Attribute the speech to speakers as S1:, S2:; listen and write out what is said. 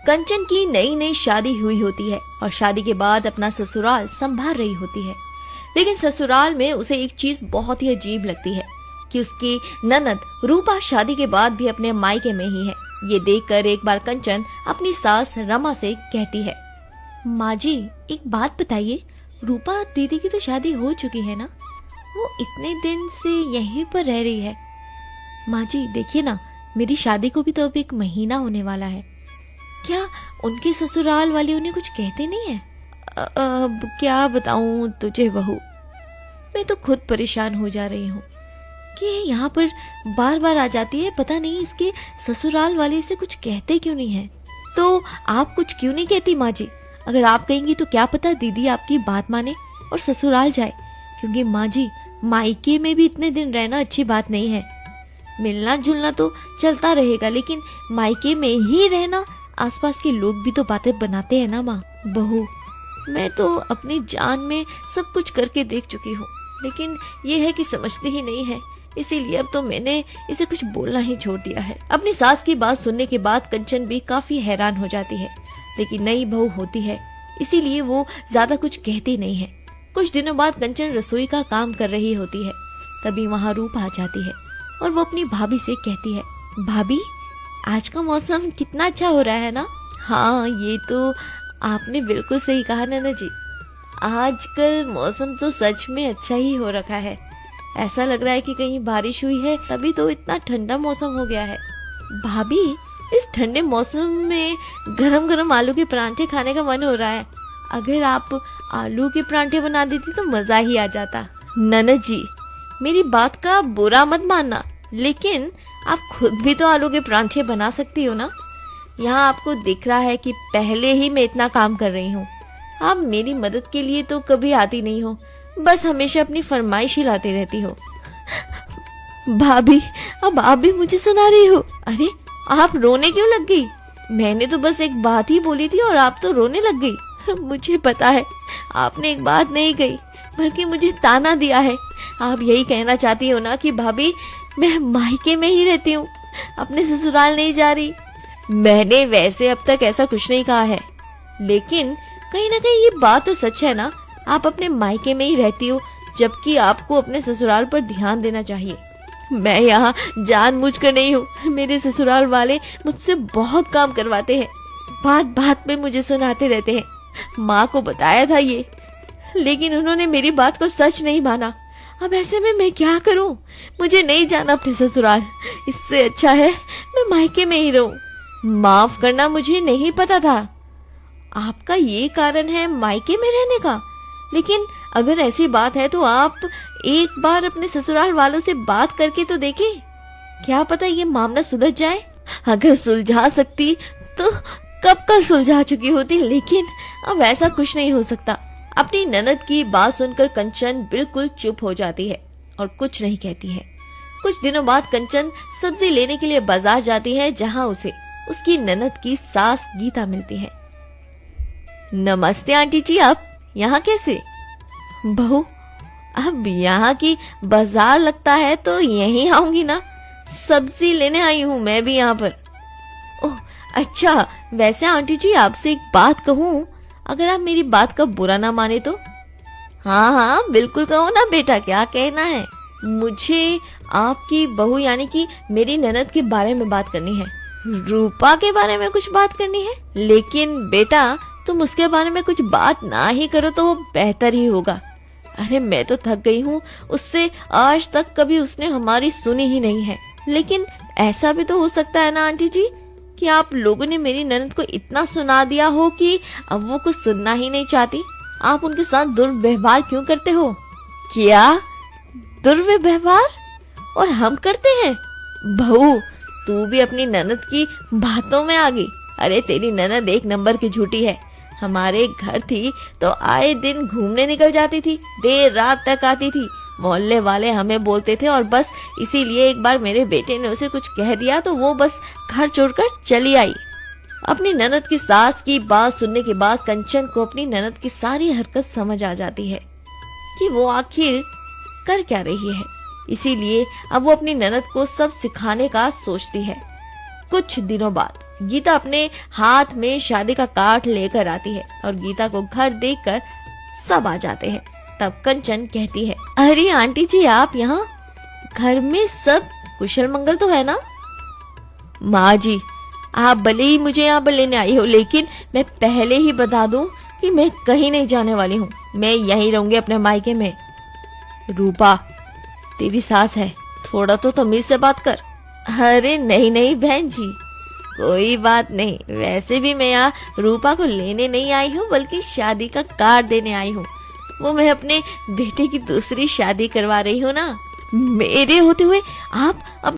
S1: कंचन की नई नई शादी हुई होती है और शादी के बाद अपना ससुराल संभाल रही होती है। लेकिन ससुराल में उसे एक चीज बहुत ही अजीब लगती है कि उसकी ननद रूपा शादी के बाद भी अपने मायके में ही है। ये देखकर एक बार कंचन अपनी सास रमा से कहती है, माँ जी एक बात बताइए, रूपा दीदी की तो शादी हो चुकी है ना, वो इतने दिन से यहीं पर रह रही है। माँ जी देखिए ना, मेरी शादी को भी तो अब 1 महीना होने वाला है, क्या उनके ससुराल वाले उन्हें कुछ कहते नहीं है? अब क्या बताऊं तुझे बहू, मैं तो खुद परेशान हो जा रही हूँ कि यहाँ पर बार बार आ जाती है, पता नहीं इसके ससुराल वाले से कुछ कहते क्यों नहीं है। तो आप कुछ क्यों नहीं कहती माँ जी? अगर आप कहेंगी तो क्या पता दीदी आपकी बात माने और ससुराल जाए, क्योंकि माँ जी मायके में भी इतने दिन रहना अच्छी बात नहीं है। मिलना जुलना तो चलता रहेगा, लेकिन मायके में ही रहना, आसपास के लोग भी तो बातें बनाते हैं ना माँ। बहू मैं तो अपनी जान में सब कुछ करके देख चुकी हूँ, लेकिन ये है कि समझती ही नहीं है, इसीलिए अब तो मैंने इसे कुछ बोलना ही छोड़ दिया है। अपनी सास की बात सुनने के बाद कंचन भी काफी हैरान हो जाती है, लेकिन नई बहू होती है इसीलिए वो ज्यादा कुछ कहती नहीं है। कुछ दिनों बाद कंचन रसोई का काम कर रही होती है, तभी वहाँ रूप आ जाती है और वो अपनी भाभी से कहती है, भाभी आज का मौसम कितना अच्छा हो रहा है ना। हाँ ये तो आपने बिल्कुल सही कहा नैना जी, आजकल मौसम तो सच में अच्छा ही हो रखा है, ऐसा लग रहा है कि कहीं बारिश हुई है, तभी तो इतना ठंडा मौसम हो गया है। भाभी इस ठंडे मौसम में गरम गरम आलू के परांठे खाने का मन हो रहा है, अगर आप आलू के परांठे बना देती तो मजा ही आ जाता। ननद जी मेरी बात का बुरा मत मानना, लेकिन आप खुद भी तो आलू के परांठे बना सकती हो ना। यहाँ आपको दिख रहा है कि पहले ही मैं इतना काम कर रही हूँ, आप मेरी मदद के लिए तो कभी आती नहीं हो, बस हमेशा अपनी फरमाइश ही लाती रहती हो। भाभी अब आप भी मुझे सुना रही हो? अरे आप रोने क्यों लग गई? मैंने तो बस एक बात ही बोली थी और आप तो रोने लग गई। मुझे पता है आपने एक बात नहीं कही, बल्कि मुझे ताना दिया है। आप यही कहना चाहती हो ना कि भाभी मैं मायके में ही रहती हूँ, अपने ससुराल नहीं जा रही। मैंने वैसे अब तक ऐसा कुछ नहीं कहा है, लेकिन कहीं ना कहीं ये बात तो सच है ना, आप अपने मायके में ही रहती हो, जबकि आपको अपने ससुराल पर ध्यान देना चाहिए। मैं यहाँ जानबूझकर नहीं हूँ, मेरे ससुराल वाले मुझसे बहुत काम करवाते हैं, बात बात पे मुझे सुनाते रहते हैं। माँ को बताया था ये, लेकिन उन्होंने मेरी बात को सच नहीं माना। अब ऐसे में मैं क्या करूँ? मुझे नहीं जाना अपने ससुराल, इससे अच्छा है मैं मायके में ही रहूँ। माफ करना, मुझे नहीं पता था आपका ये कारण है मायके में रहने का, लेकिन अगर ऐसी बात है तो आप एक बार अपने ससुराल वालों से बात करके तो देखें, क्या पता ये मामला सुलझ जाए। अगर सुलझा सकती तो कब का सुलझा चुकी होती, लेकिन अब ऐसा कुछ नहीं हो सकता। अपनी ननद की बात सुनकर कंचन बिल्कुल चुप हो जाती है और कुछ नहीं कहती है। कुछ दिनों बाद कंचन सब्जी लेने के लिए बाजार जाती है, जहाँ उसे उसकी ननद की सास गीता मिलती है। नमस्ते आंटी जी, आप यहाँ कैसे? बहू अब यहाँ की बाजार लगता है तो यहीं आऊंगी ना, सब्जी लेने आई हूँ मैं भी यहाँ पर। ओह अच्छा, वैसे आंटी जी आपसे एक बात कहूँ, अगर आप मेरी बात का बुरा ना माने तो? हाँ हाँ बिल्कुल कहो ना बेटा, क्या कहना है? मुझे आपकी बहू यानी कि मेरी ननद के बारे में बात करनी है। रूपा के बारे में कुछ बात करनी है? लेकिन बेटा तुम उसके बारे में कुछ बात ना ही करो तो वो बेहतर ही होगा। अरे मैं तो थक गई हूँ, उससे आज तक कभी उसने हमारी सुनी ही नहीं है। लेकिन ऐसा भी तो हो सकता है ना आंटी जी कि आप लोगों ने मेरी ननद को इतना सुना दिया हो कि अब वो कुछ सुनना ही नहीं चाहती। आप उनके साथ दुर्व्यवहार क्यों करते हो? क्या दुर्व्यवहार? और हम करते हैं? बहू तू भी अपनी ननद की बातों में आ गई। अरे तेरी ननद एक नंबर की झूठी है, हमारे घर थी तो आए दिन घूमने निकल जाती थी, देर रात तक आती थी, मोहल्ले वाले हमें बोलते थे और बस इसीलिए एक बार मेरे बेटे ने उसे कुछ कह दिया तो वो बस घर छोड़कर चली आई। अपनी ननद की सास की बात सुनने के बाद कंचन को अपनी ननद की सारी हरकत समझ आ जाती है कि वो आखिर कर क्या रही है, इसीलिए अब वो अपनी ननद को सब सिखाने का सोचती है। कुछ दिनों बाद गीता अपने हाथ में शादी का कार्ड लेकर आती है और गीता को घर देखकर सब आ जाते हैं। तब कंचन कहती है, अरे आंटी जी आप यहाँ, घर में सब कुशल मंगल तो है ना? माँ जी आप भले ही मुझे यहाँ पर लेने आई हो, लेकिन मैं पहले ही बता दूं कि मैं कहीं नहीं जाने वाली हूँ, मैं यहीं रहूंगी अपने मायके में। रूपा तेरी सास है, थोड़ा तो तमीज से बात कर। अरे नहीं नहीं बहन जी, कोई बात नहीं, वैसे भी मैं यहाँ रूपा को लेने नहीं आई हूँ बल्कि शादी का कार्ड देने आई हूँ। वो मैं अपने बेटे की दूसरी शादी करवा रही हूँ ना। मेरे होते हुए आप